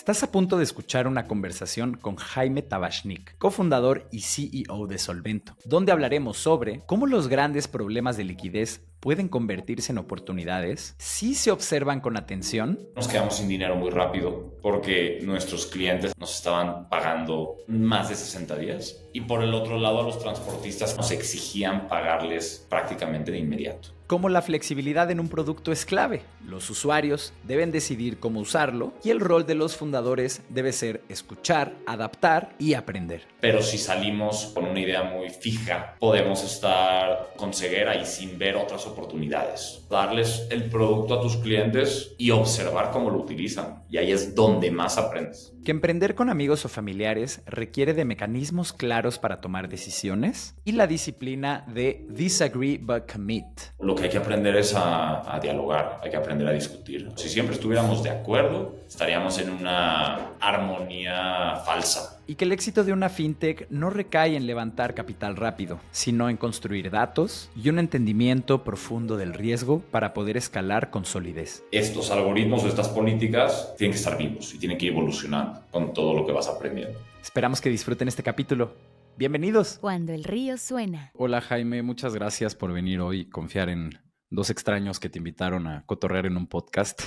Estás a punto de escuchar una conversación con Jaime Tabachnik, cofundador y CEO de Solvento, donde hablaremos sobre cómo los grandes problemas de liquidez pueden convertirse en oportunidades si se observan con atención. Nos quedamos sin dinero muy rápido porque nuestros clientes nos estaban pagando más de 60 días y por el otro lado a los transportistas nos exigían pagarles prácticamente de inmediato. Cómo la flexibilidad en un producto es clave. Los usuarios deben decidir cómo usarlo y el rol de los fundadores debe ser escuchar, adaptar y aprender. Pero si salimos con una idea muy fija, podemos estar con ceguera y sin ver otras oportunidades. Darles el producto a tus clientes y observar cómo lo utilizan. Y ahí es donde más aprendes. Que emprender con amigos o familiares requiere de mecanismos claros para tomar decisiones y la disciplina de disagree but commit. Lo que hay que aprender es a dialogar, hay que aprender a discutir. Si siempre estuviéramos de acuerdo, estaríamos en una armonía falsa. Y que el éxito de una fintech no recae en levantar capital rápido, sino en construir datos y un entendimiento profundo del riesgo para poder escalar con solidez. Estos algoritmos o estas políticas tienen que estar vivos y tienen que ir evolucionando con todo lo que vas aprendiendo. Esperamos que disfruten este capítulo. ¡Bienvenidos! Cuando el río suena. Hola Jaime, muchas gracias por venir hoy y confiar en dos extraños que te invitaron a cotorrear en un podcast.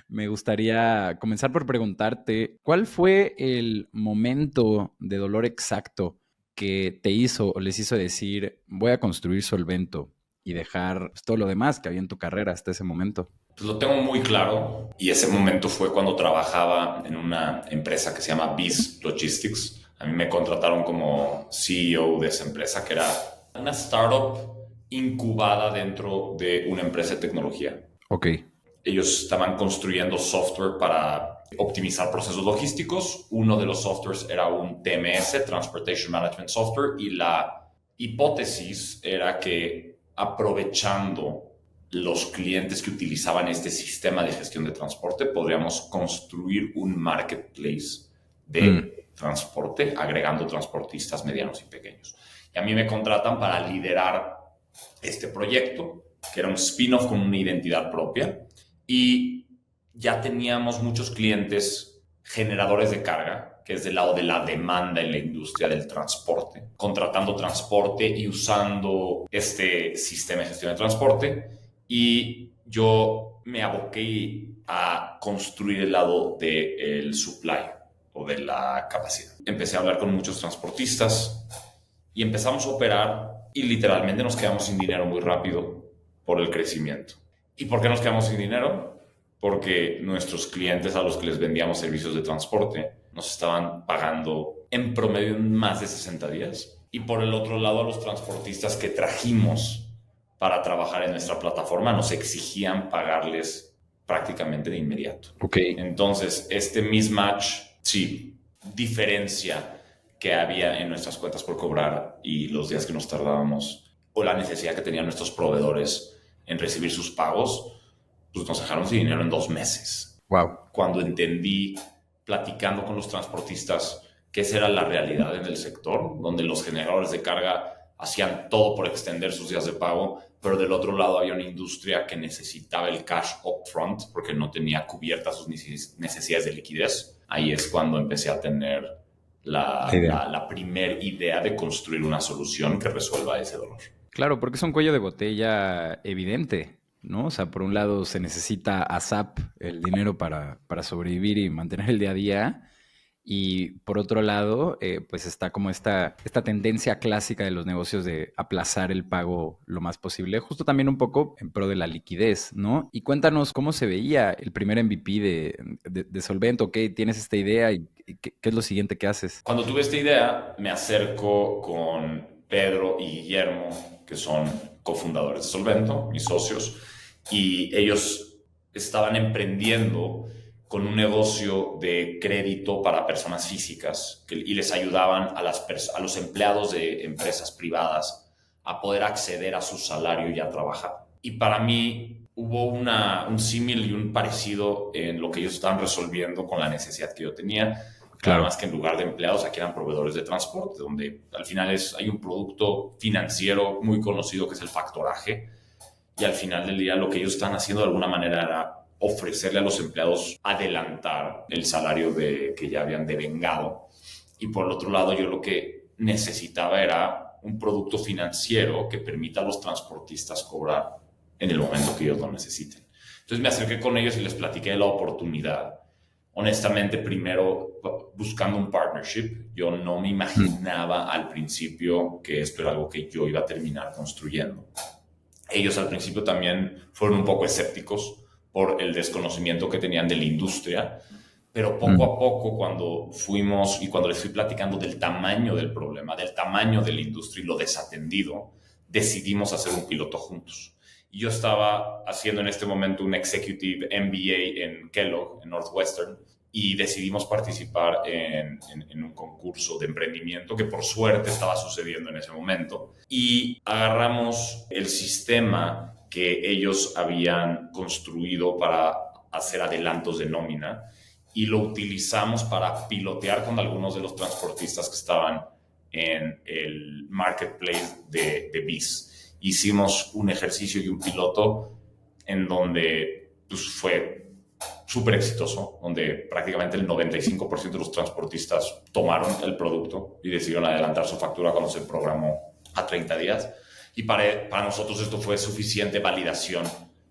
Me gustaría comenzar por preguntarte, ¿cuál fue el momento de dolor exacto que te hizo o les hizo decir, voy a construir Solvento y dejar todo lo demás que había en tu carrera hasta ese momento? Pues lo tengo muy claro y ese momento fue cuando trabajaba en una empresa que se llama Biz Logistics. A mí me contrataron como CEO de esa empresa, que era una startup incubada dentro de una empresa de tecnología. Ok. Ellos estaban construyendo software para optimizar procesos logísticos. Uno de los softwares era un TMS, Transportation Management Software, y la hipótesis era que aprovechando los clientes que utilizaban este sistema de gestión de transporte, podríamos construir un marketplace de transporte, agregando transportistas medianos y pequeños. Y a mí me contratan para liderar este proyecto, que era un spin-off con una identidad propia, y ya teníamos muchos clientes generadores de carga, que es del lado de la demanda en la industria del transporte, contratando transporte y usando este sistema de gestión de transporte, y yo me aboqué a construir el lado del supply o de la capacidad. Empecé a hablar con muchos transportistas y empezamos a operar y literalmente nos quedamos sin dinero muy rápido por el crecimiento. ¿Y por qué nos quedamos sin dinero? Porque nuestros clientes a los que les vendíamos servicios de transporte nos estaban pagando en promedio en más de 60 días. Y por el otro lado, a los transportistas que trajimos para trabajar en nuestra plataforma nos exigían pagarles prácticamente de inmediato. Okay. Entonces, este mismatch sí diferencia que había en nuestras cuentas por cobrar y los días que nos tardábamos o la necesidad que tenían nuestros proveedores en recibir sus pagos, pues nos dejaron sin dinero en 2 meses. Wow. Cuando entendí, platicando con los transportistas, que esa era la realidad en el sector, donde los generadores de carga hacían todo por extender sus días de pago, pero del otro lado había una industria que necesitaba el cash upfront porque no tenía cubiertas sus necesidades de liquidez. Ahí es cuando empecé a tener la primer idea de construir una solución que resuelva ese dolor. Claro, porque es un cuello de botella evidente, ¿no? O sea, por un lado se necesita ASAP el dinero para sobrevivir y mantener el día a día. Y por otro lado, pues está como esta tendencia clásica de los negocios de aplazar el pago lo más posible, justo también un poco en pro de la liquidez, ¿no? Y cuéntanos cómo se veía el primer MVP de Solvento, ¿qué tienes esta idea y qué es lo siguiente que haces? Cuando tuve esta idea, me acerco con Pedro y Guillermo, que son cofundadores de Solvento, mis socios, y ellos estaban emprendiendo con un negocio de crédito para personas físicas y les ayudaban a los empleados de empresas privadas a poder acceder a su salario y a trabajar. Y para mí hubo un símil y un parecido en lo que ellos estaban resolviendo con la necesidad que yo tenía. Claro. Más que en lugar de empleados, aquí eran proveedores de transporte, donde al final hay un producto financiero muy conocido que es el factoraje. Y al final del día lo que ellos están haciendo de alguna manera era ofrecerle a los empleados adelantar el salario que ya habían devengado. Y por el otro lado, yo lo que necesitaba era un producto financiero que permita a los transportistas cobrar en el momento que ellos lo necesiten. Entonces me acerqué con ellos y les platiqué de la oportunidad. Honestamente, primero buscando un partnership. Yo no me imaginaba al principio que esto era algo que yo iba a terminar construyendo. Ellos al principio también fueron un poco escépticos por el desconocimiento que tenían de la industria, pero poco a poco cuando fuimos y cuando les fui platicando del tamaño del problema, del tamaño de la industria y lo desatendido, decidimos hacer un piloto juntos. Y yo estaba haciendo en este momento un Executive MBA en Kellogg, en Northwestern, y decidimos participar en un concurso de emprendimiento que por suerte estaba sucediendo en ese momento. Y agarramos el sistema que ellos habían construido para hacer adelantos de nómina y lo utilizamos para pilotear con algunos de los transportistas que estaban en el marketplace de BIS. Hicimos un ejercicio y un piloto en donde pues, fue súper exitoso, donde prácticamente el 95% de los transportistas tomaron el producto y decidieron adelantar su factura cuando se programó a 30 días. Y para nosotros esto fue suficiente validación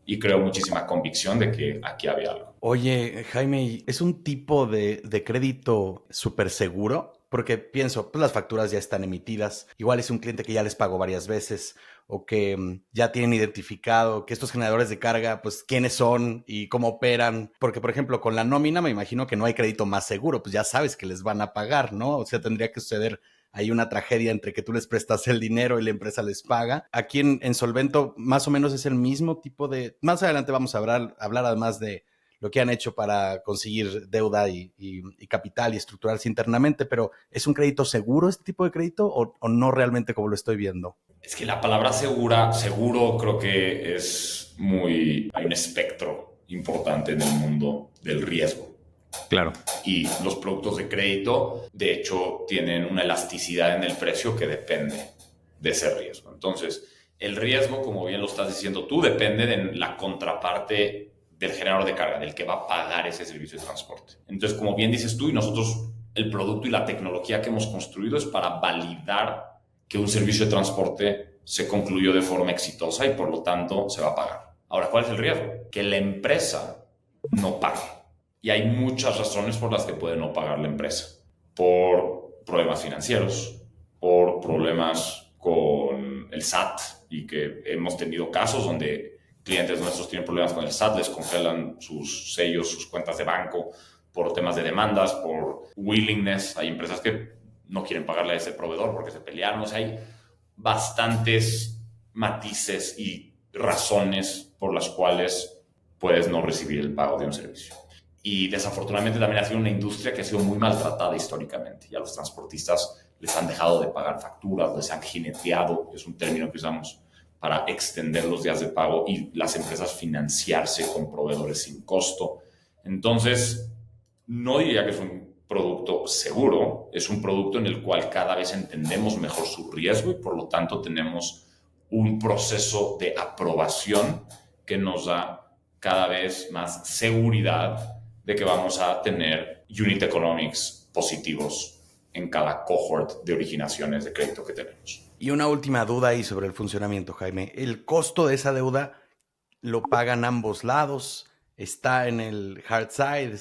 y creo muchísima convicción de que aquí había algo. Oye, Jaime, ¿es un tipo de crédito súper seguro? Porque pienso, pues las facturas ya están emitidas. Igual es un cliente que ya les pagó varias veces o que ya tienen identificado que estos generadores de carga, pues quiénes son y cómo operan. Porque, por ejemplo, con la nómina me imagino que no hay crédito más seguro, pues ya sabes que les van a pagar, ¿no? O sea, tendría que suceder ahí una tragedia entre que tú les prestas el dinero y la empresa les paga. Aquí en Solvento más o menos es el mismo tipo de... Más adelante vamos a hablar además de lo que han hecho para conseguir deuda y capital y estructurarse internamente, pero ¿es un crédito seguro este tipo de crédito o no realmente como lo estoy viendo? Es que la palabra seguro creo que es hay un espectro importante en el mundo del riesgo. Claro. Y los productos de crédito, de hecho, tienen una elasticidad en el precio que depende de ese riesgo. Entonces, el riesgo, como bien lo estás diciendo tú, depende de la contraparte del generador de carga, del que va a pagar ese servicio de transporte. Entonces, como bien dices tú, y nosotros, el producto y la tecnología que hemos construido es para validar que un servicio de transporte se concluyó de forma exitosa y por lo tanto se va a pagar. Ahora, ¿cuál es el riesgo? Que la empresa no pague. Y hay muchas razones por las que puede no pagar la empresa. Por problemas financieros, por problemas con el SAT, y que hemos tenido casos donde clientes nuestros tienen problemas con el SAT, les congelan sus sellos, sus cuentas de banco, por temas de demandas, por willingness. Hay empresas que no quieren pagarle a ese proveedor porque se pelearon. O sea, hay bastantes matices y razones por las cuales puedes no recibir el pago de un servicio. Y desafortunadamente también ha sido una industria que ha sido muy maltratada históricamente. Y a los transportistas les han dejado de pagar facturas, les han jineteado, es un término que usamos para extender los días de pago, y las empresas financiarse con proveedores sin costo. Entonces, no diría que es un producto seguro, es un producto en el cual cada vez entendemos mejor su riesgo y por lo tanto tenemos un proceso de aprobación que nos da cada vez más seguridad de que vamos a tener unit economics positivos en cada cohort de originaciones de crédito que tenemos. Y una última duda ahí sobre el funcionamiento, Jaime. ¿El costo de esa deuda lo pagan ambos lados? ¿Está en el hard side?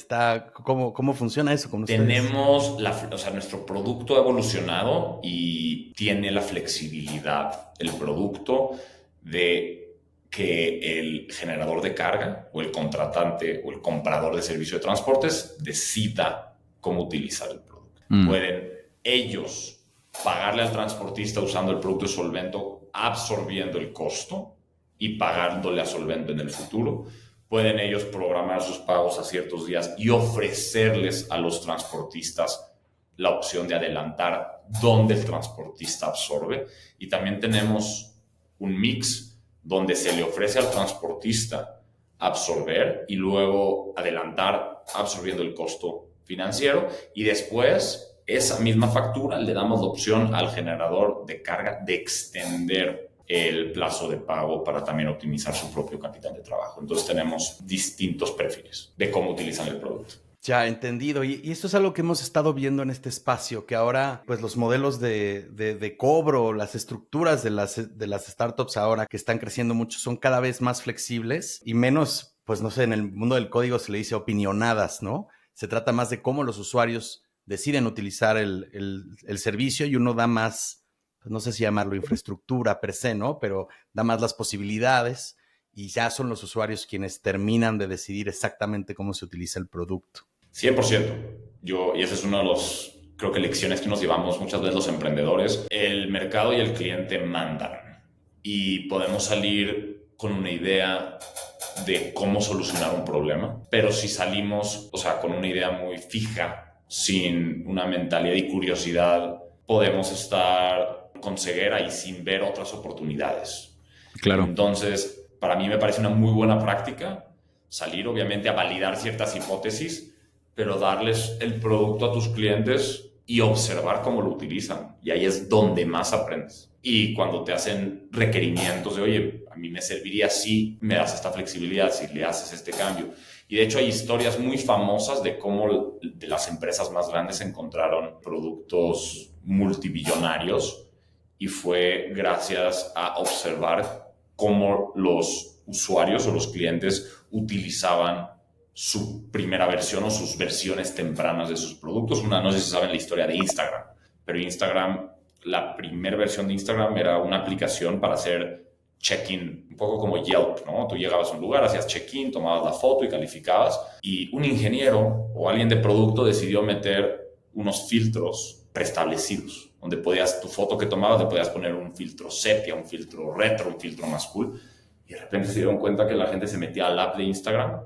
¿Cómo funciona eso con ustedes? Tenemos, nuestro producto ha evolucionado y tiene la flexibilidad, el producto, de que el generador de carga o el contratante o el comprador de servicio de transportes decida cómo utilizar el producto. Pueden ellos pagarle al transportista usando el producto de Solvento, absorbiendo el costo y pagándole a Solvento en el futuro. Pueden ellos programar sus pagos a ciertos días y ofrecerles a los transportistas la opción de adelantar donde el transportista absorbe. Y también tenemos un mix donde se le ofrece al transportista absorber y luego adelantar absorbiendo el costo financiero, y después esa misma factura le damos la opción al generador de carga de extender el plazo de pago para también optimizar su propio capital de trabajo. Entonces tenemos distintos perfiles de cómo utilizan el producto. Ya, entendido. Y esto es algo que hemos estado viendo en este espacio, que ahora pues los modelos de cobro, las estructuras de las startups ahora que están creciendo mucho son cada vez más flexibles y menos, pues no sé, en el mundo del código se le dice opinionadas, ¿no? Se trata más de cómo los usuarios deciden utilizar el servicio y uno da más, pues no sé si llamarlo infraestructura per se, ¿no? Pero da más las posibilidades y ya son los usuarios quienes terminan de decidir exactamente cómo se utiliza el producto. 100%. Y ese es uno de los, creo que lecciones que nos llevamos muchas veces los emprendedores. El mercado y el cliente mandan y podemos salir con una idea de cómo solucionar un problema, pero si salimos, o sea, con una idea muy fija, sin una mentalidad y curiosidad, podemos estar con ceguera y sin ver otras oportunidades. Claro. Entonces, para mí me parece una muy buena práctica salir, obviamente, a validar ciertas hipótesis, pero darles el producto a tus clientes y observar cómo lo utilizan. Y ahí es donde más aprendes. Y cuando te hacen requerimientos de, oye, a mí me serviría si me das esta flexibilidad, si le haces este cambio. Y de hecho hay historias muy famosas de cómo de las empresas más grandes encontraron productos multibillonarios y fue gracias a observar cómo los usuarios o los clientes utilizaban su primera versión o sus versiones tempranas de sus productos. No sé si saben la historia de Instagram, pero Instagram, la primera versión de Instagram era una aplicación para hacer check-in, un poco como Yelp, ¿no? Tú llegabas a un lugar, hacías check-in, tomabas la foto y calificabas, y un ingeniero o alguien de producto decidió meter unos filtros preestablecidos, donde podías, tu foto que tomabas, le podías poner un filtro sepia, un filtro retro, un filtro más cool, y de repente se dieron cuenta que la gente se metía al app de Instagram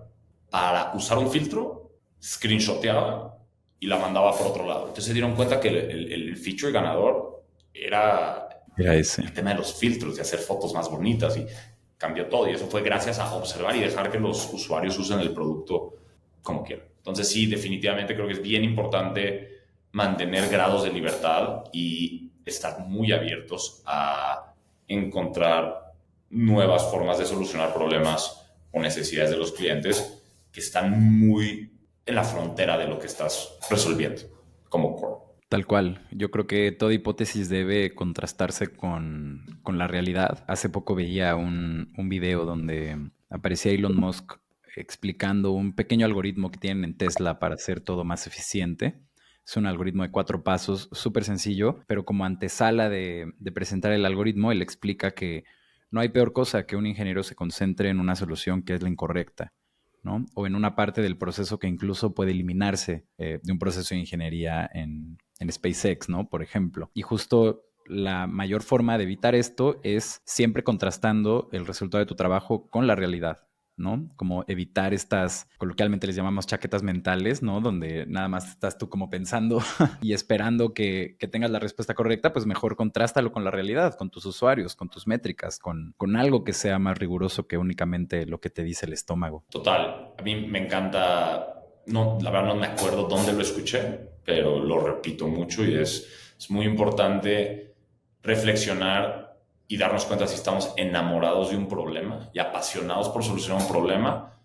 para usar un filtro, screenshoteaba y la mandaba por otro lado. Entonces se dieron cuenta que el feature ganador era ese. El tema de los filtros, de hacer fotos más bonitas, y cambió todo. Y eso fue gracias a observar y dejar que los usuarios usen el producto como quieran. Entonces sí, definitivamente creo que es bien importante mantener grados de libertad y estar muy abiertos a encontrar nuevas formas de solucionar problemas o necesidades de los clientes que están muy en la frontera de lo que estás resolviendo como core. Tal cual. Yo creo que toda hipótesis debe contrastarse con la realidad. Hace poco veía un video donde aparecía Elon Musk explicando un pequeño algoritmo que tienen en Tesla para hacer todo más eficiente. Es un algoritmo de 4 pasos, súper sencillo, pero como antesala de presentar el algoritmo, él explica que no hay peor cosa que un ingeniero se concentre en una solución que es la incorrecta, ¿no? O en una parte del proceso que incluso puede eliminarse de un proceso de ingeniería en SpaceX, ¿no? Por ejemplo. Y justo la mayor forma de evitar esto es siempre contrastando el resultado de tu trabajo con la realidad, ¿no? Como evitar estas, coloquialmente les llamamos chaquetas mentales, ¿no? Donde nada más estás tú como pensando y esperando que tengas la respuesta correcta, pues mejor contrástalo con la realidad, con tus usuarios, con tus métricas, con algo que sea más riguroso que únicamente lo que te dice el estómago. Total, a mí me encanta, no, la verdad no me acuerdo dónde lo escuché, pero lo repito mucho y es muy importante reflexionar y darnos cuenta si estamos enamorados de un problema y apasionados por solucionar un problema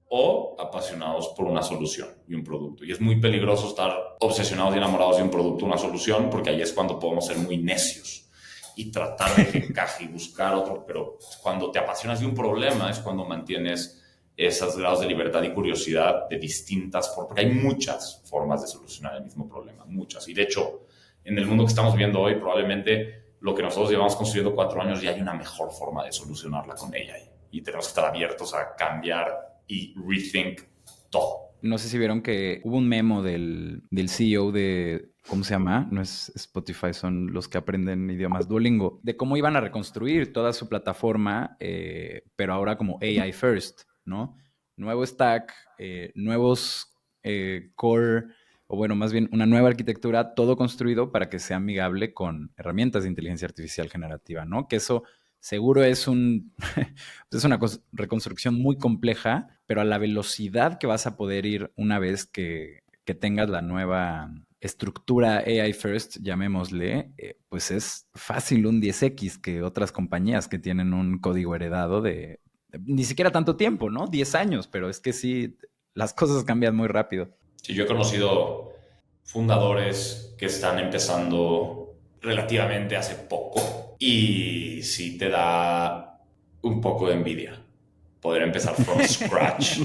o apasionados por una solución y un producto. Y es muy peligroso estar obsesionados y enamorados de un producto o una solución, porque ahí es cuando podemos ser muy necios y tratar de que encaje y buscar otro. Pero cuando te apasionas de un problema es cuando mantienes esos grados de libertad y curiosidad de distintas formas, porque hay muchas formas de solucionar el mismo problema, muchas. Y de hecho, en el mundo que estamos viendo hoy, probablemente lo que nosotros llevamos construyendo 4 años, ya hay una mejor forma de solucionarla con ella. Y tenemos que estar abiertos a cambiar y rethink todo. No sé si vieron que hubo un memo del CEO de, ¿cómo se llama? No es Spotify, son los que aprenden idiomas, Duolingo, de cómo iban a reconstruir toda su plataforma, pero ahora como AI first, ¿no? Nuevo stack, nuevos core, o bueno, más bien una nueva arquitectura, todo construido para que sea amigable con herramientas de inteligencia artificial generativa, ¿no? Que eso seguro es es una reconstrucción muy compleja, pero a la velocidad que vas a poder ir una vez que tengas la nueva estructura AI first, llamémosle, pues es fácil un 10X que otras compañías que tienen un código heredado de ni siquiera tanto tiempo, ¿no? 10 años, pero es que sí, las cosas cambian muy rápido. Sí, yo he conocido fundadores que están empezando relativamente hace poco y sí te da un poco de envidia poder empezar from scratch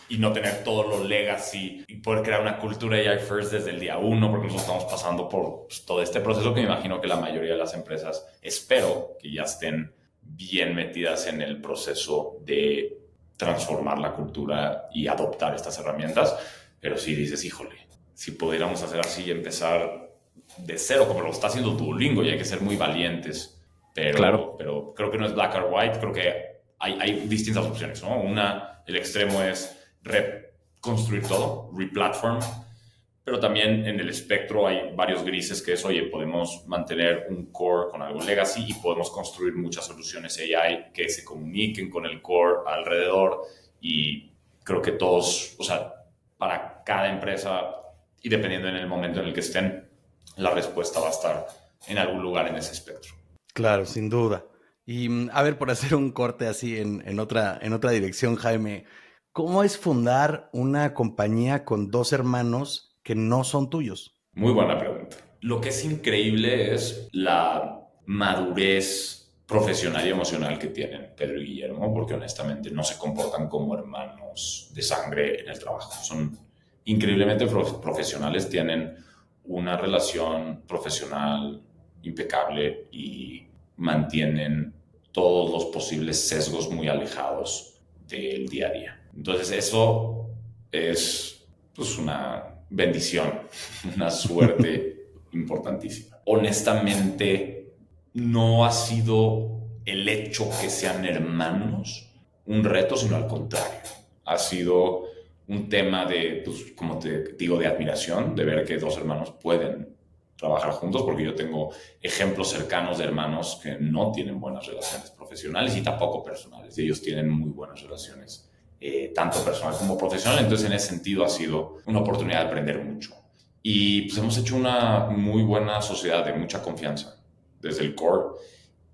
y no tener todos los legacy y poder crear una cultura AI first desde el día uno, porque nosotros estamos pasando por todo este proceso que me imagino que la mayoría de las empresas, espero que ya estén bien metidas en el proceso de transformar la cultura y adoptar estas herramientas. Pero sí dices, híjole, si pudiéramos hacer así y empezar de cero, como lo está haciendo Duolingo, y hay que ser muy valientes. Pero creo que no es black or white, creo que hay distintas opciones, ¿no? El extremo es reconstruir todo, replatform, pero también en el espectro hay varios grises que es, oye, podemos mantener un core con algo legacy y podemos construir muchas soluciones AI que se comuniquen con el core alrededor, y creo que todos, o sea, para cada empresa y dependiendo en el momento en el que estén, la respuesta va a estar en algún lugar en ese espectro. Claro, sin duda. Y a ver, por hacer un corte así en otra dirección, Jaime, ¿cómo es fundar una compañía con dos hermanos que no son tuyos? Muy buena pregunta. Lo que es increíble es la madurez profesional y emocional que tienen Pedro y Guillermo, porque honestamente no se comportan como hermanos de sangre en el trabajo. Son increíblemente profesionales, tienen una relación profesional impecable y mantienen todos los posibles sesgos muy alejados del día a día. Entonces eso es pues una bendición, una suerte importantísima. Honestamente, no ha sido el hecho que sean hermanos un reto, sino al contrario. Ha sido un tema de, pues, como te digo, de admiración, de ver que dos hermanos pueden trabajar juntos, porque yo tengo ejemplos cercanos de hermanos que no tienen buenas relaciones profesionales y tampoco personales. Ellos tienen muy buenas relaciones, tanto personal como profesional. Entonces, en ese sentido, ha sido una oportunidad de aprender mucho. Y pues hemos hecho una muy buena sociedad de mucha confianza desde el core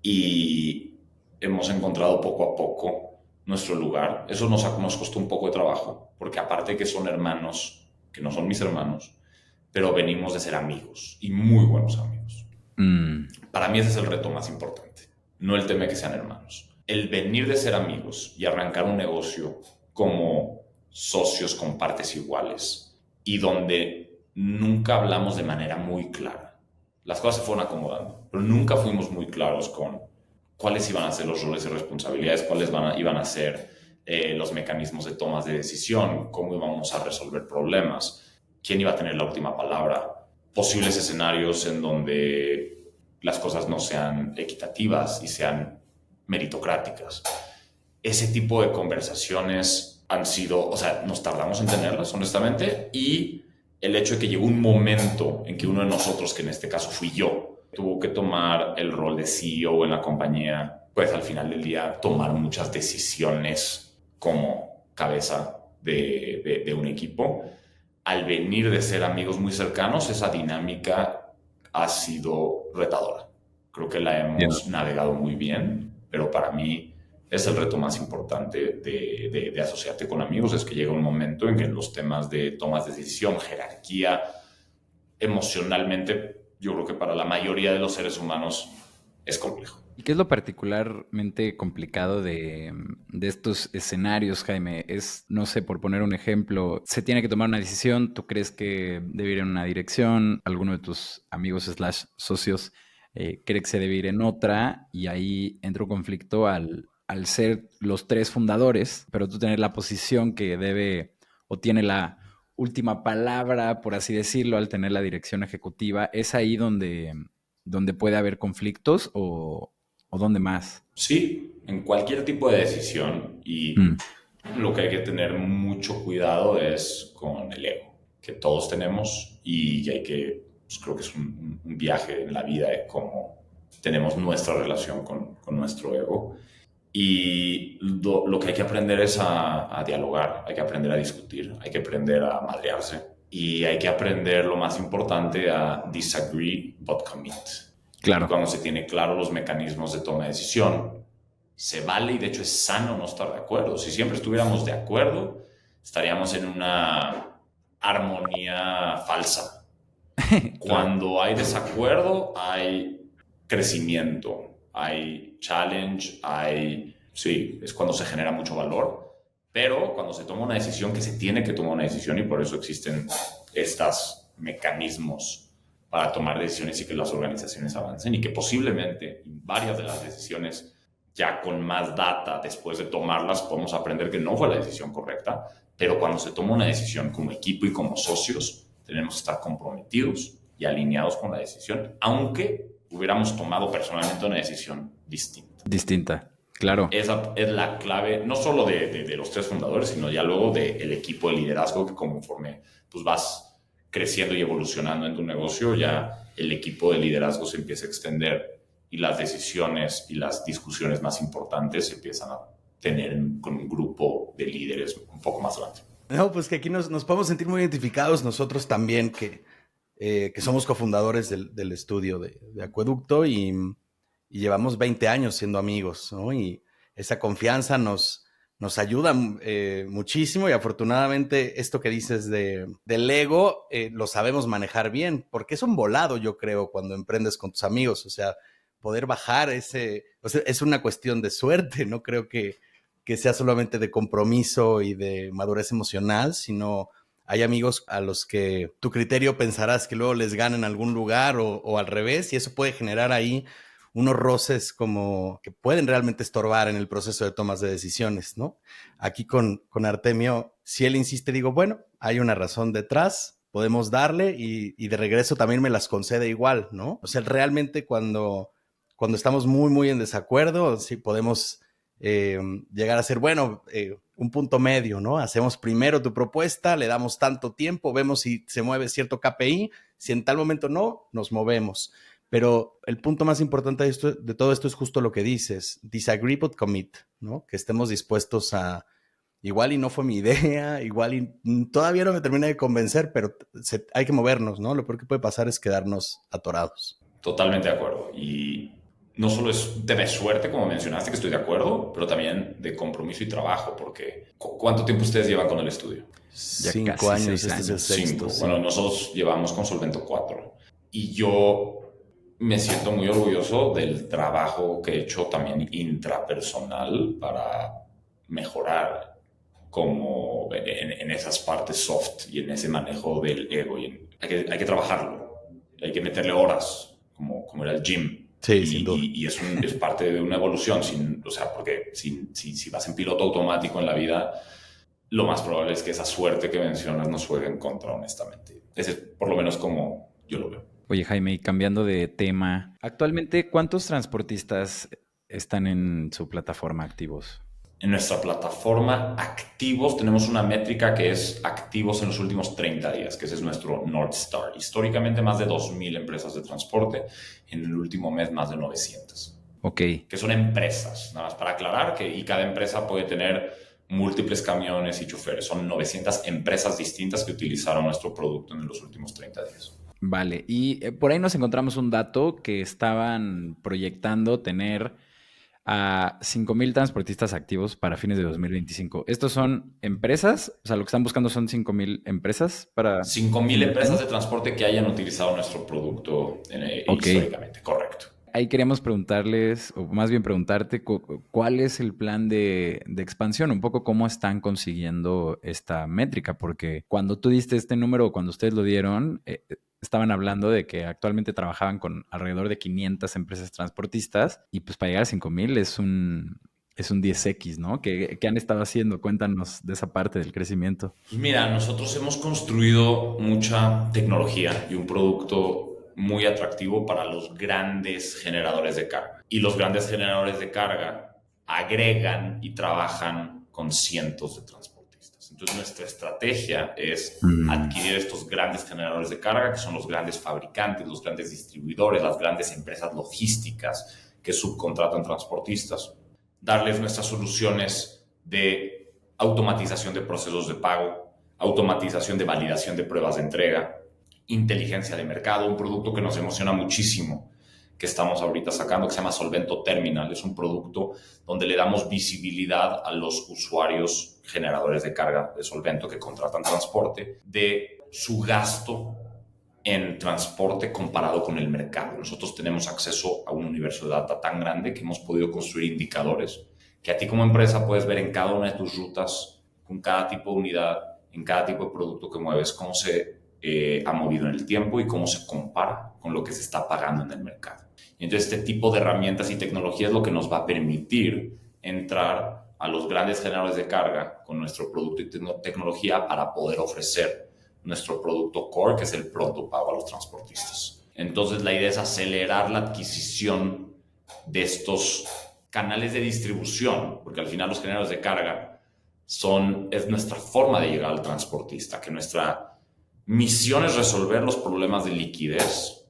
y hemos encontrado poco a poco nuestro lugar. Eso nos costó un poco de trabajo, porque aparte que son hermanos, que no son mis hermanos, pero venimos de ser amigos y muy buenos amigos. Para mí ese es el reto más importante, no el tema de que sean hermanos. El venir de ser amigos y arrancar un negocio como socios con partes iguales y donde nunca hablamos de manera muy clara. Las cosas se fueron acomodando, pero nunca fuimos muy claros con cuáles iban a ser los roles y responsabilidades, cuáles iban a ser los mecanismos de tomas de decisión, cómo íbamos a resolver problemas, quién iba a tener la última palabra, posibles escenarios en donde las cosas no sean equitativas y sean meritocráticas. Ese tipo de conversaciones han sido, o sea, nos tardamos en tenerlas, honestamente, y el hecho de que llegó un momento en que uno de nosotros, que en este caso fui yo, tuvo que tomar el rol de CEO en la compañía, pues al final del día tomar muchas decisiones como cabeza de un equipo. Al venir de ser amigos muy cercanos, esa dinámica ha sido retadora. Creo que la hemos navegado muy bien, pero para mí es el reto más importante de asociarte con amigos, es que llega un momento en que los temas de tomas de decisión, jerarquía, emocionalmente, yo creo que para la mayoría de los seres humanos es complejo. ¿Y qué es lo particularmente complicado de estos escenarios, Jaime? Es, no sé, por poner un ejemplo, se tiene que tomar una decisión, tú crees que debe ir en una dirección, alguno de tus amigos / socios cree que se debe ir en otra, y ahí entra un conflicto al ser los tres fundadores, pero tú tener la posición que debe o tiene la última palabra, por así decirlo, al tener la dirección ejecutiva. ¿Es ahí donde puede haber conflictos o dónde más? Sí, en cualquier tipo de decisión, y lo que hay que tener mucho cuidado es con el ego, que todos tenemos, y hay que, pues creo que es un viaje en la vida de cómo tenemos nuestra relación con nuestro ego. Y lo que hay que aprender es a dialogar, hay que aprender a discutir, hay que aprender a madrearse, y hay que aprender lo más importante a disagree but commit. Claro. Y cuando se tiene claro los mecanismos de toma de decisión, se vale y de hecho es sano no estar de acuerdo. Si siempre estuviéramos de acuerdo, estaríamos en una armonía falsa. Cuando hay desacuerdo, hay crecimiento, hay challenge, sí, es cuando se genera mucho valor. Pero cuando se toma una decisión, que se tiene que tomar una decisión, y por eso existen estos mecanismos para tomar decisiones y que las organizaciones avancen, y que posiblemente varias de las decisiones, ya con más data, después de tomarlas, podemos aprender que no fue la decisión correcta. Pero cuando se toma una decisión como equipo y como socios, tenemos que estar comprometidos y alineados con la decisión, aunque hubiéramos tomado personalmente una decisión distinta. Claro. Esa es la clave, no solo de los 3 fundadores, sino ya luego del equipo de liderazgo, que conforme pues vas creciendo y evolucionando en tu negocio, ya el equipo de liderazgo se empieza a extender y las decisiones y las discusiones más importantes se empiezan a tener con un grupo de líderes un poco más grande. No, pues que aquí nos podemos sentir muy identificados nosotros también, que somos cofundadores del estudio de Acueducto y llevamos 20 años siendo amigos, ¿no? Y esa confianza nos ayuda muchísimo, y afortunadamente esto que dices del ego lo sabemos manejar bien, porque es un volado, yo creo, cuando emprendes con tus amigos. O sea, poder bajar o sea, es una cuestión de suerte. No creo que sea solamente de compromiso y de madurez emocional, sino hay amigos a los que tu criterio pensarás que luego les gana en algún lugar o al revés, y eso puede generar ahí unos roces como que pueden realmente estorbar en el proceso de tomas de decisiones, ¿no? Aquí con Artemio, si él insiste, digo, bueno, hay una razón detrás, podemos darle, y de regreso también me las concede igual, ¿no? O sea, realmente cuando estamos muy, muy en desacuerdo, sí podemos llegar a ser, bueno, un punto medio, ¿no? Hacemos primero tu propuesta, le damos tanto tiempo, vemos si se mueve cierto KPI, si en tal momento no, nos movemos. Pero el punto más importante de todo esto es justo lo que dices, disagree but commit, ¿no? Que estemos dispuestos a, igual y no fue mi idea, igual y todavía no me termina de convencer, pero hay que movernos, ¿no? Lo peor que puede pasar es quedarnos atorados. Totalmente de acuerdo. Y no solo es un tema de suerte, como mencionaste, que estoy de acuerdo, pero también de compromiso y trabajo, porque ¿cuánto tiempo ustedes llevan con el estudio? Ya 5 años, 6 este es el años. 6º. Sí. Bueno, nosotros llevamos con Solvento 4. Y yo me siento muy orgulloso del trabajo que he hecho también intrapersonal para mejorar como en esas partes soft y en ese manejo del ego. Hay que trabajarlo, hay que meterle horas, como era el gym. Sí, sin duda. Y es parte de una evolución, o sea, porque si vas en piloto automático en la vida, lo más probable es que esa suerte que mencionas nos juegue en contra, honestamente. Ese es por lo menos como yo lo veo. Oye, Jaime, y cambiando de tema, actualmente, ¿cuántos transportistas están en su plataforma activos? En nuestra plataforma activos tenemos una métrica que es activos en los últimos 30 días, que ese es nuestro North Star. Históricamente más de 2,000 empresas de transporte, en el último mes más de 900. Ok. Que son empresas, nada más para aclarar, y cada empresa puede tener múltiples camiones y choferes. Son 900 empresas distintas que utilizaron nuestro producto en los últimos 30 días. Vale, y por ahí nos encontramos un dato que estaban proyectando tener a 5,000 transportistas activos para fines de 2025. ¿Estos son empresas? O sea, lo que están buscando son 5,000 empresas para... 5,000 empresas de transporte que hayan utilizado nuestro producto históricamente, correcto. Ahí queríamos preguntarles, o más bien preguntarte, ¿cuál es el plan de expansión? Un poco cómo están consiguiendo esta métrica, porque cuando tú diste este número, cuando ustedes lo dieron, estaban hablando de que actualmente trabajaban con alrededor de 500 empresas transportistas, y pues para llegar a 5,000 es un 10x, ¿no? ¿Qué han estado haciendo? Cuéntanos de esa parte del crecimiento. Pues mira, nosotros hemos construido mucha tecnología y un producto muy atractivo para los grandes generadores de carga. Y los grandes generadores de carga agregan y trabajan con cientos de transportistas. Entonces nuestra estrategia es adquirir estos grandes generadores de carga, que son los grandes fabricantes, los grandes distribuidores, las grandes empresas logísticas que subcontratan transportistas, darles nuestras soluciones de automatización de procesos de pago, automatización de validación de pruebas de entrega, inteligencia de mercado, un producto que nos emociona muchísimo, que estamos ahorita sacando, que se llama Solvento Terminal. Es un producto donde le damos visibilidad a los usuarios generadores de carga de Solvento que contratan transporte de su gasto en transporte comparado con el mercado. Nosotros tenemos acceso a un universo de data tan grande que hemos podido construir indicadores que a ti como empresa puedes ver en cada una de tus rutas, con cada tipo de unidad, en cada tipo de producto que mueves, cómo se ha movido en el tiempo y cómo se compara con lo que se está pagando en el mercado. Y entonces este tipo de herramientas y tecnología es lo que nos va a permitir entrar a los grandes generadores de carga con nuestro producto y tecnología para poder ofrecer nuestro producto core, que es el pronto pago a los transportistas. Entonces la idea es acelerar la adquisición de estos canales de distribución, porque al final los generadores de carga es nuestra forma de llegar al transportista, que nuestra misión es resolver los problemas de liquidez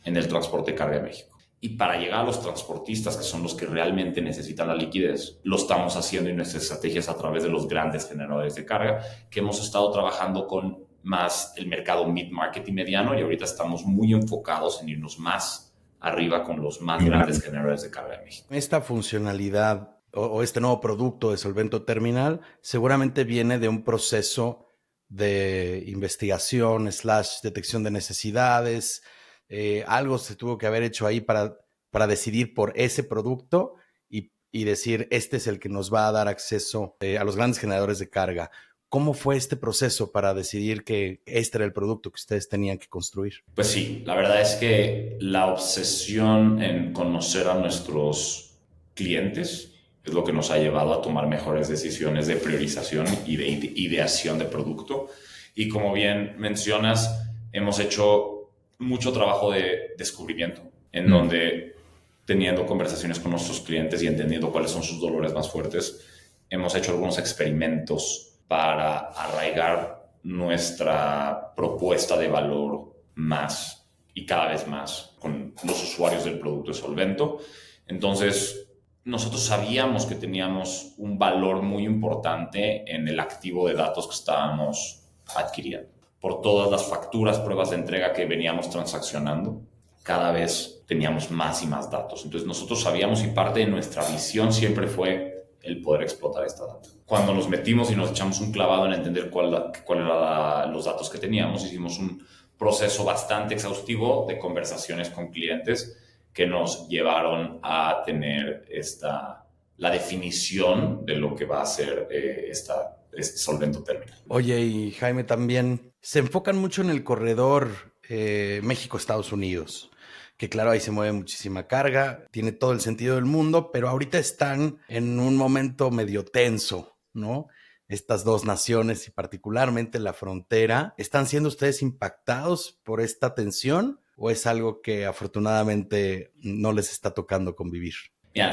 en el transporte de carga de México. Y para llegar a los transportistas, que son los que realmente necesitan la liquidez, lo estamos haciendo en nuestras estrategias a través de los grandes generadores de carga, que hemos estado trabajando con más el mercado mid-market y mediano, y ahorita estamos muy enfocados en irnos más arriba con los más grandes generadores de carga de México. Esta funcionalidad o este nuevo producto de Solvento Terminal seguramente viene de un proceso de investigación / detección de necesidades. Algo se tuvo que haber hecho ahí para decidir por ese producto y decir, este es el que nos va a dar acceso a los grandes generadores de carga. ¿Cómo fue este proceso para decidir que este era el producto que ustedes tenían que construir? Pues sí, la verdad es que la obsesión en conocer a nuestros clientes es lo que nos ha llevado a tomar mejores decisiones de priorización y de ideación de producto. Y como bien mencionas, hemos hecho mucho trabajo de descubrimiento, en donde, teniendo conversaciones con nuestros clientes y entendiendo cuáles son sus dolores más fuertes, hemos hecho algunos experimentos para arraigar nuestra propuesta de valor más y cada vez más con los usuarios del producto de Solvento. Entonces, nosotros sabíamos que teníamos un valor muy importante en el activo de datos que estábamos adquiriendo. Por todas las facturas, pruebas de entrega que veníamos transaccionando, cada vez teníamos más y más datos. Entonces, nosotros sabíamos, y parte de nuestra visión siempre fue el poder explotar esta data. Cuando nos metimos y nos echamos un clavado en entender cuál eran los datos que teníamos, hicimos un proceso bastante exhaustivo de conversaciones con clientes que nos llevaron a tener la definición de lo que va a ser este Solvento Terminal. Oye, y Jaime, también se enfocan mucho en el corredor México-Estados Unidos, que claro, ahí se mueve muchísima carga, tiene todo el sentido del mundo, pero ahorita están en un momento medio tenso, ¿no? Estas dos naciones y particularmente la frontera, ¿están siendo ustedes impactados por esta tensión o es algo que afortunadamente no les está tocando convivir? Mira,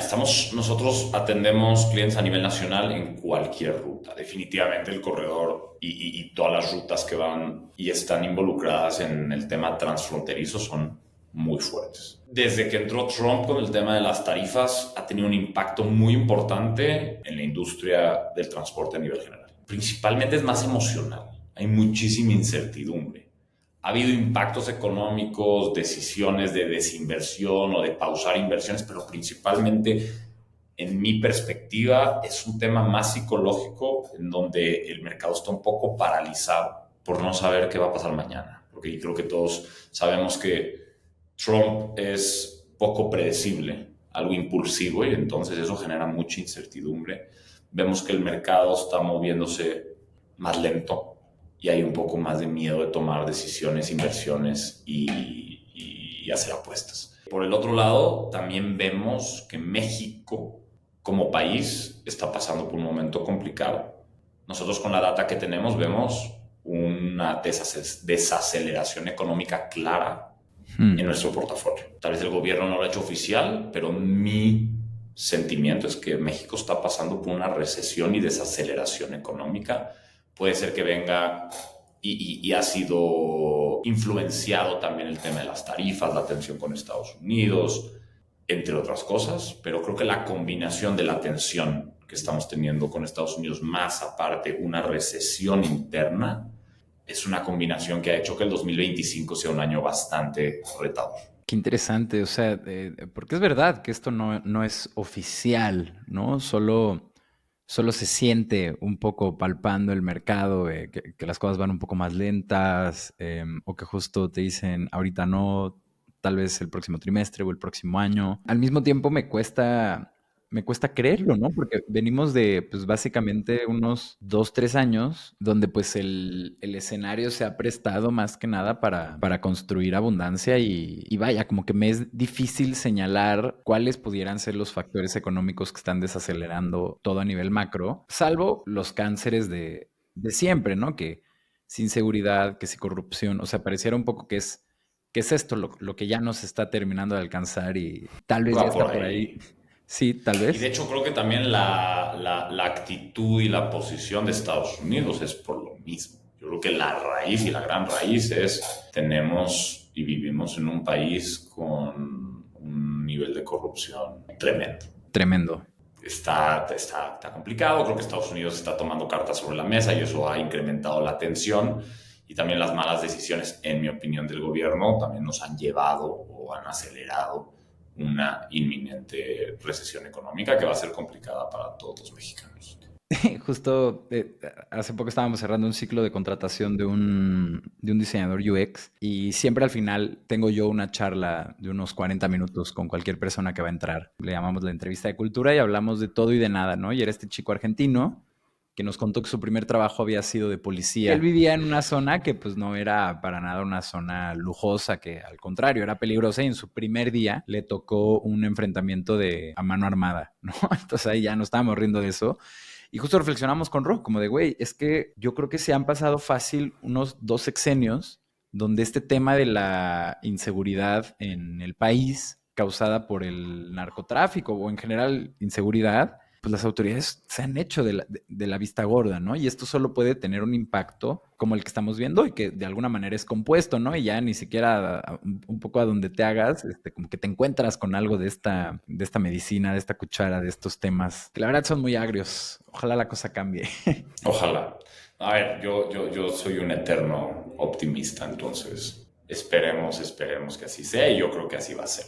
nosotros atendemos clientes a nivel nacional en cualquier ruta. Definitivamente el corredor y todas las rutas que van y están involucradas en el tema transfronterizo son muy fuertes. Desde que entró Trump con el tema de las tarifas, ha tenido un impacto muy importante en la industria del transporte a nivel general. Principalmente es más emocional. Hay muchísima incertidumbre. Ha habido impactos económicos, decisiones de desinversión o de pausar inversiones, pero principalmente, en mi perspectiva, es un tema más psicológico en donde el mercado está un poco paralizado por no saber qué va a pasar mañana. Porque creo que todos sabemos que Trump es poco predecible, algo impulsivo, y entonces eso genera mucha incertidumbre. Vemos que el mercado está moviéndose más lento y hay un poco más de miedo de tomar decisiones, inversiones y hacer apuestas. Por el otro lado, también vemos que México como país está pasando por un momento complicado. Nosotros con la data que tenemos vemos una desaceleración económica clara en nuestro portafolio. Tal vez el gobierno no lo ha hecho oficial, pero mi sentimiento es que México está pasando por una recesión y desaceleración económica. Puede ser que venga y ha sido influenciado también el tema de las tarifas, la tensión con Estados Unidos, entre otras cosas, pero creo que la combinación de la tensión que que estamos teniendo con Estados Unidos, más aparte una recesión interna, es una combinación que ha hecho que el 2025 sea un año bastante retador. Qué interesante, o sea, porque es verdad que esto no es oficial, ¿no? Solo se siente un poco palpando el mercado, que las cosas van un poco más lentas, o que justo te dicen, ahorita no, tal vez el próximo trimestre o el próximo año. Al mismo tiempo me cuesta creerlo, ¿no? Porque venimos de, pues básicamente unos 2, 3 años donde pues el escenario se ha prestado más que nada para construir abundancia y vaya, como que me es difícil señalar cuáles pudieran ser los factores económicos que están desacelerando todo a nivel macro, salvo los cánceres de siempre, ¿no? Que sin seguridad, que sin corrupción, o sea, pareciera un poco que es esto lo que ya nos está terminando de alcanzar y tal vez ya Va por está por ahí. ahí. Sí, tal Y de vez. hecho creo que también la actitud y la posición de Estados Unidos es por lo mismo. Yo creo que la raíz y la gran raíz es, tenemos y vivimos en un país con un nivel de corrupción tremendo. Tremendo. Está complicado, creo que Estados Unidos está tomando cartas sobre la mesa y eso ha incrementado la tensión, y también las malas decisiones, en mi opinión, del gobierno también nos han llevado o han acelerado una inminente recesión económica que va a ser complicada para todos los mexicanos. Justo hace poco estábamos cerrando un ciclo de contratación de un diseñador UX y siempre al final tengo yo una charla de unos 40 minutos con cualquier persona que va a entrar. Le llamamos la entrevista de cultura y hablamos de todo y de nada, ¿no? Y era este chico argentino que nos contó que su primer trabajo había sido de policía. Él vivía en una zona que pues no era para nada una zona lujosa, que al contrario era peligrosa, y en su primer día le tocó un enfrentamiento a mano armada, ¿no? Entonces ahí ya nos estábamos riendo de eso. Y justo reflexionamos con Ro, como de, güey, es que yo creo que se han pasado fácil unos 2 sexenios donde este tema de la inseguridad en el país causada por el narcotráfico o en general inseguridad, pues las autoridades se han hecho de la vista gorda, ¿no? Y esto solo puede tener un impacto como el que estamos viendo y que de alguna manera es compuesto, ¿no? Y ya ni siquiera un poco a donde te hagas, como que te encuentras con algo de esta medicina, de esta cuchara, de estos temas, que la verdad son muy agrios. Ojalá la cosa cambie. Ojalá. A ver, yo soy un eterno optimista, entonces esperemos que así sea, y yo creo que así va a ser.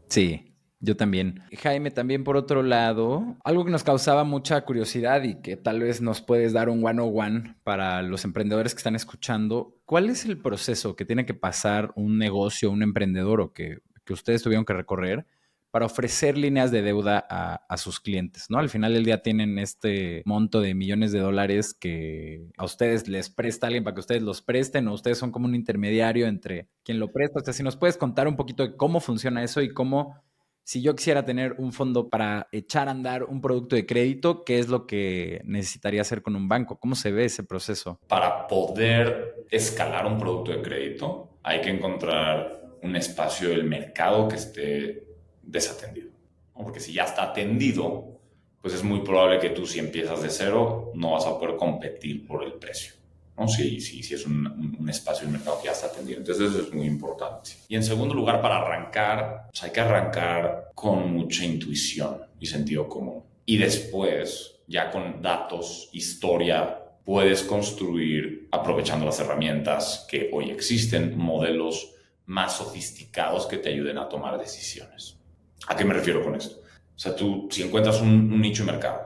Sí, yo también. Jaime, también por otro lado, algo que nos causaba mucha curiosidad y que tal vez nos puedes dar un one-on-one para los emprendedores que están escuchando, ¿cuál es el proceso que tiene que pasar un negocio, un emprendedor o que ustedes tuvieron que recorrer para ofrecer líneas de deuda a sus clientes, ¿no? Al final del día tienen este monto de millones de dólares que a ustedes les presta alguien para que ustedes los presten, o ustedes son como un intermediario entre quien lo presta. O sea, si nos puedes contar un poquito de cómo funciona eso y cómo, si yo quisiera tener un fondo para echar a andar un producto de crédito, ¿qué es lo que necesitaría hacer con un banco? ¿Cómo se ve ese proceso? Para poder escalar un producto de crédito, hay que encontrar un espacio del mercado que esté desatendido, ¿no? Porque si ya está atendido, pues es muy probable que tú, si empiezas de cero, no vas a poder competir por el precio, ¿no? Si es un espacio del mercado que ya está atendido. Entonces eso es muy importante. Y en segundo lugar, para arrancar, pues hay que arrancar con mucha intuición y sentido común. Y después, ya con datos, historia, puedes construir, aprovechando las herramientas que hoy existen, modelos más sofisticados que te ayuden a tomar decisiones. ¿A qué me refiero con esto? O sea, tú, si encuentras un nicho de mercado,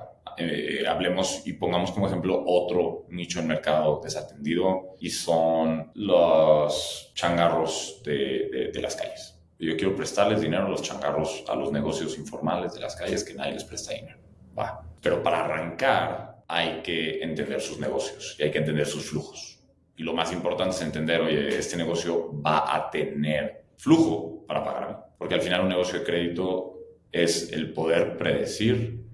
hablemos y pongamos como ejemplo otro nicho de mercado desatendido, y son los changarros de las calles. Yo quiero prestarles dinero a los changarros, a los negocios informales de las calles que nadie les presta dinero. Va. Pero para arrancar hay que entender sus negocios y hay que entender sus flujos. Y lo más importante es entender, oye, este negocio va a tener flujo para pagarme. Porque al final un negocio de crédito es el poder predecir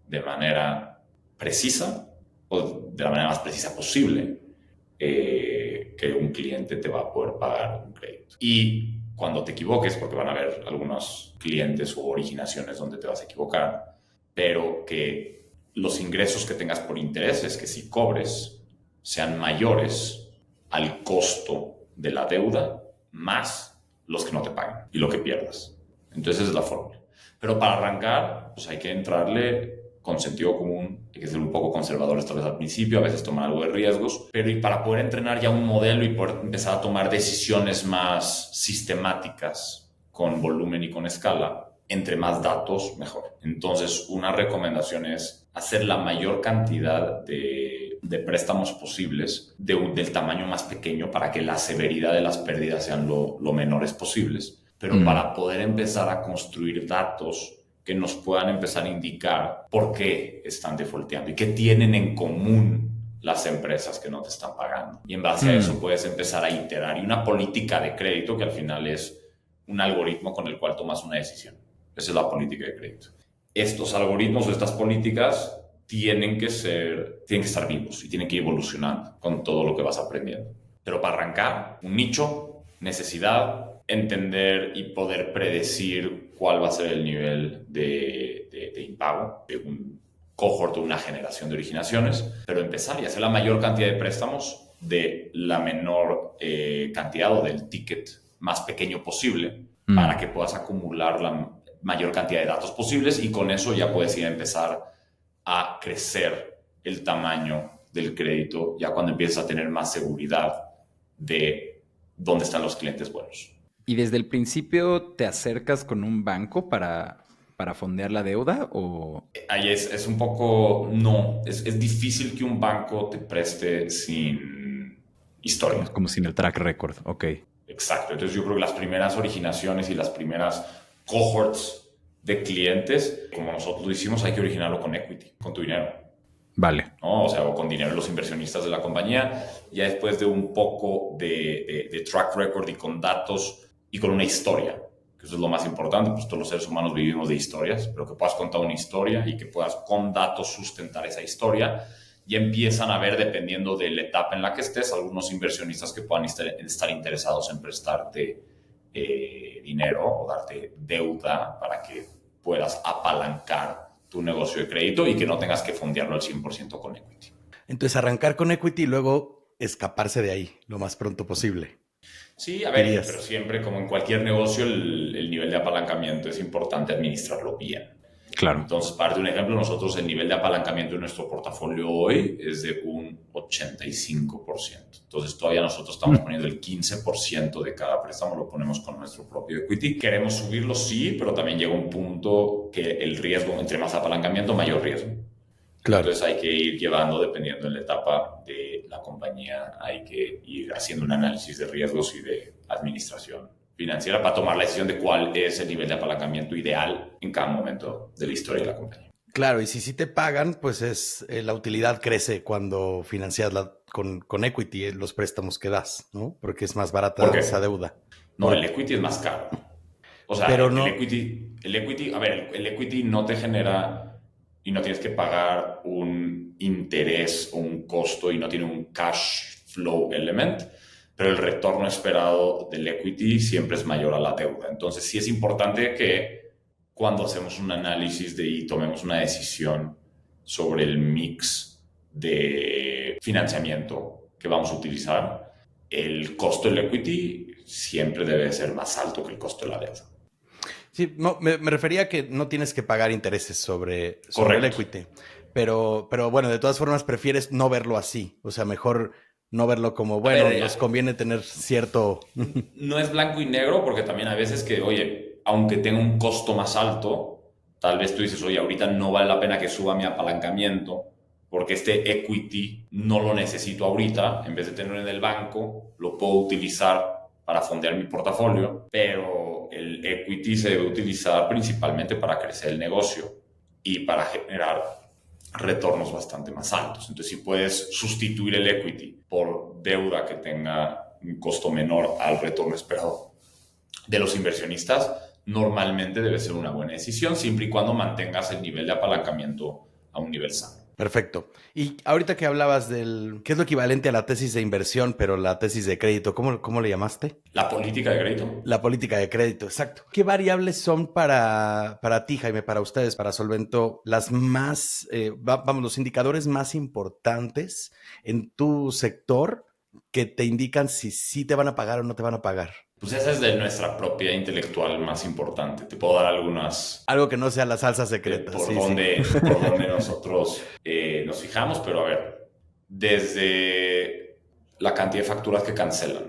de manera precisa, o de la manera más precisa posible, que un cliente te va a poder pagar un crédito. Y cuando te equivoques, porque van a haber algunos clientes o originaciones donde te vas a equivocar, pero que los ingresos que tengas por intereses, que si cobres, sean mayores al costo de la deuda, más los que no te paguen y lo que pierdas. Entonces esa es la fórmula. Pero para arrancar, pues hay que entrarle con sentido común, hay que ser un poco conservadores tal vez al principio, a veces tomar algo de riesgos, pero y para poder entrenar ya un modelo y poder empezar a tomar decisiones más sistemáticas con volumen y con escala, entre más datos, mejor. Entonces, una recomendación es hacer la mayor cantidad de préstamos posibles del tamaño más pequeño para que la severidad de las pérdidas sean lo menores posibles. Pero para poder empezar a construir datos que nos puedan empezar a indicar por qué están defaulteando y qué tienen en común las empresas que no te están pagando. Y en base a eso puedes empezar a iterar. Y una política de crédito que al final es un algoritmo con el cual tomas una decisión. Esa es la política de crédito. Estos algoritmos o estas políticas tienen que estar vivos y tienen que ir evolucionando con todo lo que vas aprendiendo. Pero para arrancar, un nicho, necesidad, entender y poder predecir cuál va a ser el nivel de impago de un cohort o una generación de originaciones, pero empezar y hacer la mayor cantidad de préstamos de la menor cantidad o del ticket más pequeño posible para que puedas acumular la mayor cantidad de datos posibles y con eso ya puedes ir a empezar a crecer el tamaño del crédito ya cuando empiezas a tener más seguridad de dónde están los clientes buenos. ¿Y desde el principio te acercas con un banco para fondear la deuda o...? Ahí es un poco... No, es difícil que un banco te preste sin historia. Como sin el track record, ok. Exacto, entonces yo creo que las primeras originaciones y las primeras cohorts de clientes, como nosotros lo hicimos, hay que originarlo con equity, con tu dinero. Vale. ¿No? O sea, o con dinero de los inversionistas de la compañía, ya después de un poco de track record y con datos y con una historia, que eso es lo más importante, pues todos los seres humanos vivimos de historias, pero que puedas contar una historia y que puedas con datos sustentar esa historia, ya empiezan a ver, dependiendo de la etapa en la que estés, algunos inversionistas que puedan estar interesados en prestarte dinero o darte deuda para que puedas apalancar tu negocio de crédito y que no tengas que fondearlo al 100% con equity. Entonces, arrancar con equity y luego escaparse de ahí lo más pronto posible. Sí, a ver, pero siempre, como en cualquier negocio, el nivel de apalancamiento es importante administrarlo bien. Claro. Entonces, para darte un ejemplo, nosotros el nivel de apalancamiento de nuestro portafolio hoy es de un 85%. Entonces, todavía nosotros estamos poniendo el 15% de cada préstamo, lo ponemos con nuestro propio equity. Queremos subirlo, sí, pero también llega un punto que el riesgo, entre más apalancamiento, mayor riesgo. Claro. Entonces, hay que ir llevando, dependiendo de la etapa de la compañía, hay que ir haciendo un análisis de riesgos y de administración financiera para tomar la decisión de cuál es el nivel de apalancamiento ideal en cada momento de la historia de la compañía. Claro, y si te pagan, pues la utilidad crece cuando financias con equity los préstamos que das, ¿no? Porque es más barata esa deuda. No, el equity es más caro. O sea, pero el equity no te genera y no tienes que pagar un interés o un costo y no tiene un cash flow element, pero el retorno esperado del equity siempre es mayor a la deuda. Entonces, sí es importante que cuando hacemos un análisis y tomemos una decisión sobre el mix de financiamiento que vamos a utilizar, el costo del equity siempre debe ser más alto que el costo de la deuda. Sí, no, me refería a que no tienes que pagar intereses sobre el equity. Pero bueno, de todas formas prefieres no verlo así. O sea, mejor no verlo como, bueno, nos conviene tener cierto... No es blanco y negro, porque también hay veces que, oye, aunque tenga un costo más alto, tal vez tú dices, oye, ahorita no vale la pena que suba mi apalancamiento, porque este equity no lo necesito ahorita. En vez de tenerlo en el banco, lo puedo utilizar para fondear mi portafolio, pero el equity se debe utilizar principalmente para crecer el negocio y para generar retornos bastante más altos. Entonces, si puedes sustituir el equity por deuda que tenga un costo menor al retorno esperado de los inversionistas, normalmente debe ser una buena decisión, siempre y cuando mantengas el nivel de apalancamiento a un nivel sano. Perfecto. Y ahorita que hablabas ¿qué es lo equivalente a la tesis de inversión, pero la tesis de crédito? ¿Cómo le llamaste? La política de crédito. La política de crédito, exacto. ¿Qué variables son para ti, Jaime, para ustedes, para Solvento, las más, los indicadores más importantes en tu sector que te indican si sí te van a pagar o no te van a pagar? Pues esa es de nuestra propiedad intelectual más importante. Te puedo dar algunas Algo que no sea la salsa secreta. por Sí, dónde, sí. por dónde nosotros nos fijamos, pero a ver, desde la cantidad de facturas que cancelan,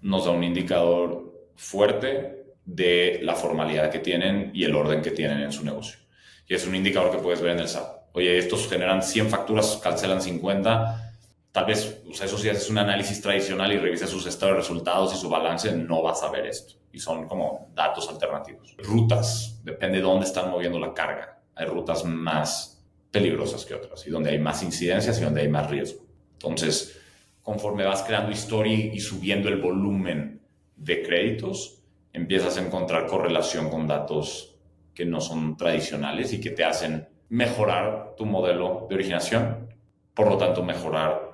nos da un indicador fuerte de la formalidad que tienen y el orden que tienen en su negocio. Y es un indicador que puedes ver en el SAP. Oye, estos generan 100 facturas, cancelan 50. Tal vez, o sea, eso si haces un análisis tradicional y revisas sus estados de resultados y su balance, no vas a ver esto. Y son como datos alternativos. Rutas, depende de dónde están moviendo la carga. Hay rutas más peligrosas que otras y donde hay más incidencias y donde hay más riesgo. Entonces, conforme vas creando historia y subiendo el volumen de créditos, empiezas a encontrar correlación con datos que no son tradicionales y que te hacen mejorar tu modelo de originación, por lo tanto mejorar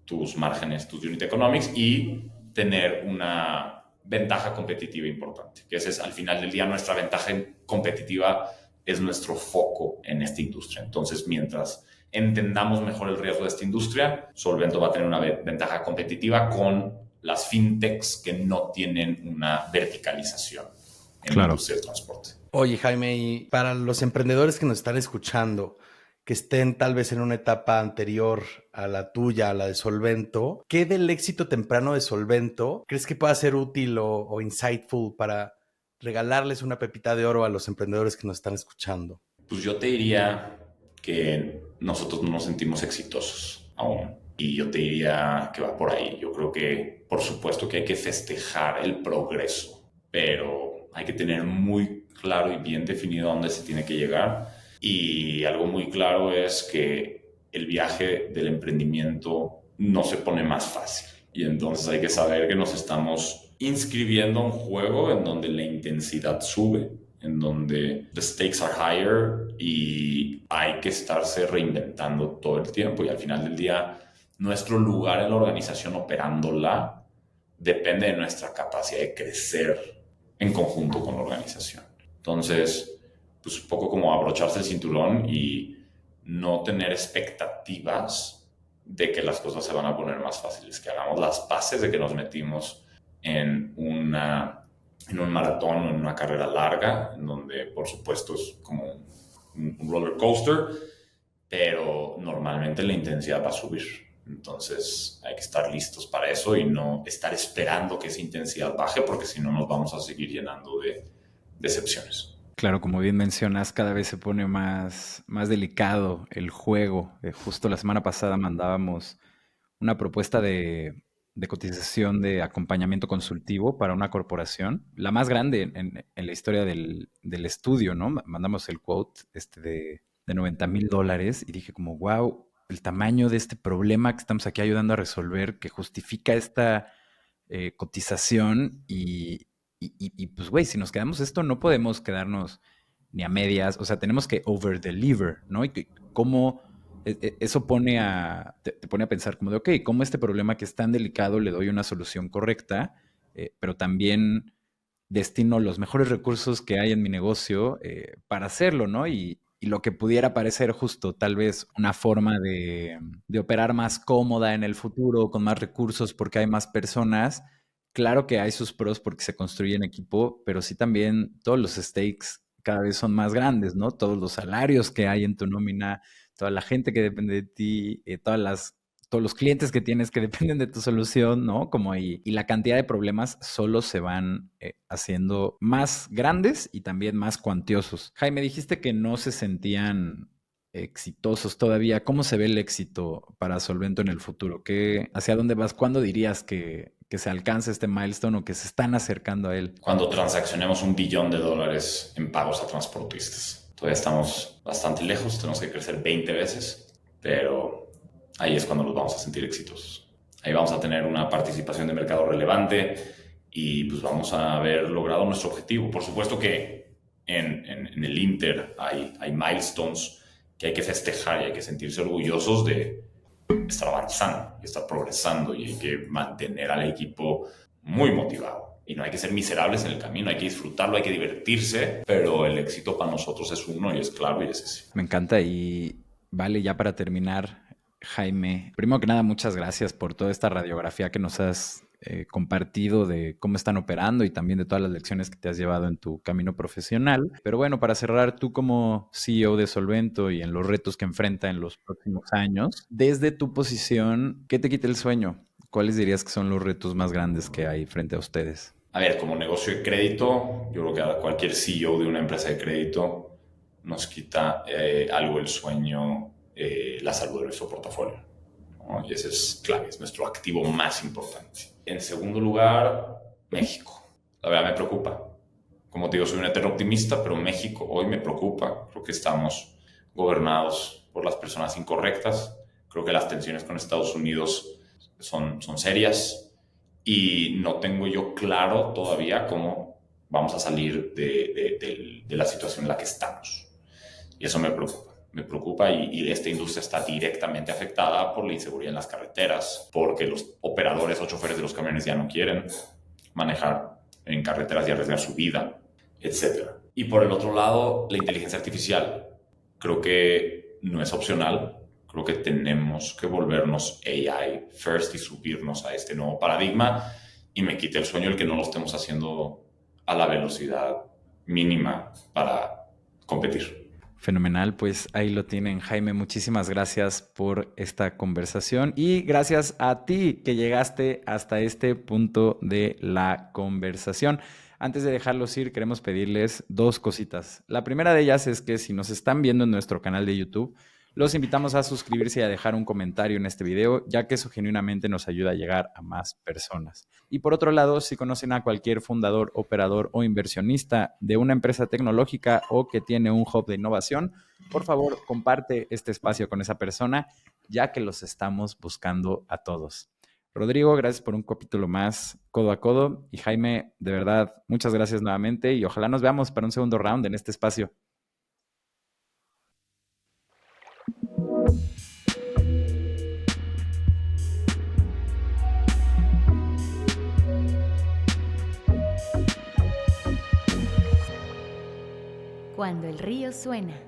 tus márgenes, tus unit economics y tener una ventaja competitiva importante, que ese es al final del día nuestra ventaja competitiva, es nuestro foco en esta industria. Entonces, mientras entendamos mejor el riesgo de esta industria, Solvento va a tener una ventaja competitiva con las fintechs que no tienen una verticalización en la industria del transporte. Oye, Jaime, y para los emprendedores que nos están escuchando, que estén tal vez en una etapa anterior a la tuya, a la de Solvento, ¿qué del éxito temprano de Solvento crees que pueda ser útil o insightful para regalarles una pepita de oro a los emprendedores que nos están escuchando? Pues yo te diría que nosotros no nos sentimos exitosos aún. Y yo te diría que va por ahí. Yo creo que, por supuesto, que hay que festejar el progreso, pero hay que tener muy claro y bien definido a dónde se tiene que llegar. Y algo muy claro es que el viaje del emprendimiento no se pone más fácil. Y entonces hay que saber que nos estamos inscribiendo a un juego en donde la intensidad sube, en donde the stakes are higher y hay que estarse reinventando todo el tiempo. Y al final del día, nuestro lugar en la organización operándola depende de nuestra capacidad de crecer en conjunto con la organización. Entonces, pues un poco como abrocharse el cinturón y no tener expectativas de que las cosas se van a poner más fáciles, que hagamos las bases de que nos metimos en un maratón o en una carrera larga, en donde por supuesto es como un roller coaster, pero normalmente la intensidad va a subir. Entonces hay que estar listos para eso y no estar esperando que esa intensidad baje, porque si no nos vamos a seguir llenando de decepciones. Claro, como bien mencionas, cada vez se pone más delicado el juego. Justo la semana pasada mandábamos una propuesta de cotización de acompañamiento consultivo para una corporación, la más grande en la historia del estudio, ¿no? Mandamos el quote de $90,000 y dije como, wow, el tamaño de este problema que estamos aquí ayudando a resolver, que justifica esta cotización y pues, güey, si nos quedamos esto, no podemos quedarnos ni a medias, o sea, tenemos que over-deliver, ¿no? Y cómo eso te pone a pensar como de, ok, ¿cómo este problema que es tan delicado le doy una solución correcta, pero también destino los mejores recursos que hay en mi negocio para hacerlo, ¿no? Y lo que pudiera parecer justo tal vez una forma de operar más cómoda en el futuro, con más recursos porque hay más personas. Claro que hay sus pros porque se construye en equipo, pero sí también todos los stakes cada vez son más grandes, ¿no? Todos los salarios que hay en tu nómina, toda la gente que depende de ti, todos los clientes que tienes que dependen de tu solución, ¿no? Y la cantidad de problemas solo se van haciendo más grandes y también más cuantiosos. Jaime, dijiste que no se sentían exitosos todavía. ¿Cómo se ve el éxito para Solvento en el futuro? ¿Hacia dónde vas? ¿Cuándo dirías que se alcance este milestone o que se están acercando a él? Cuando transaccionemos $1 billón en pagos a transportistas. Todavía estamos bastante lejos, tenemos que crecer 20 veces, pero ahí es cuando nos vamos a sentir exitosos. Ahí vamos a tener una participación de mercado relevante y pues vamos a haber logrado nuestro objetivo. Por supuesto que en el Inter hay milestones que hay que festejar y hay que sentirse orgullosos de estar avanzando y estar progresando, y hay que mantener al equipo muy motivado. Y no hay que ser miserables en el camino, hay que disfrutarlo, hay que divertirse, pero el éxito para nosotros es uno y es claro y es ese. Me encanta. Y vale, ya para terminar, Jaime, primero que nada, muchas gracias por toda esta radiografía que nos has compartido de cómo están operando y también de todas las lecciones que te has llevado en tu camino profesional. Pero bueno, para cerrar, tú como CEO de Solvento y en los retos que enfrenta en los próximos años, desde tu posición, ¿qué te quita el sueño? ¿Cuáles dirías que son los retos más grandes que hay frente a ustedes? A ver, como negocio de crédito, yo creo que a cualquier CEO de una empresa de crédito nos quita algo el sueño, la salud de nuestro portafolio, ¿no? Y ese es clave, es nuestro activo más importante. En segundo lugar, México. La verdad me preocupa. Como te digo, soy un eterno optimista, pero México hoy me preocupa. Creo que estamos gobernados por las personas incorrectas. Creo que las tensiones con Estados Unidos son serias y no tengo yo claro todavía cómo vamos a salir de la situación en la que estamos. Y eso me preocupa. Me preocupa y esta industria está directamente afectada por la inseguridad en las carreteras, porque los operadores o choferes de los camiones ya no quieren manejar en carreteras y arriesgar su vida, etc. Y por el otro lado, la inteligencia artificial. Creo que no es opcional. Creo que tenemos que volvernos AI first y subirnos a este nuevo paradigma, y me quita el sueño el que no lo estemos haciendo a la velocidad mínima para competir. Fenomenal, pues ahí lo tienen, Jaime. Muchísimas gracias por esta conversación y gracias a ti que llegaste hasta este punto de la conversación. Antes de dejarlos ir, queremos pedirles dos cositas. La primera de ellas es que si nos están viendo en nuestro canal de YouTube, los invitamos a suscribirse y a dejar un comentario en este video, ya que eso genuinamente nos ayuda a llegar a más personas. Y por otro lado, si conocen a cualquier fundador, operador o inversionista de una empresa tecnológica o que tiene un hub de innovación, por favor, comparte este espacio con esa persona, ya que los estamos buscando a todos. Rodrigo, gracias por un capítulo más codo a codo. Y Jaime, de verdad, muchas gracias nuevamente y ojalá nos veamos para un segundo round en este espacio. Cuando el río suena.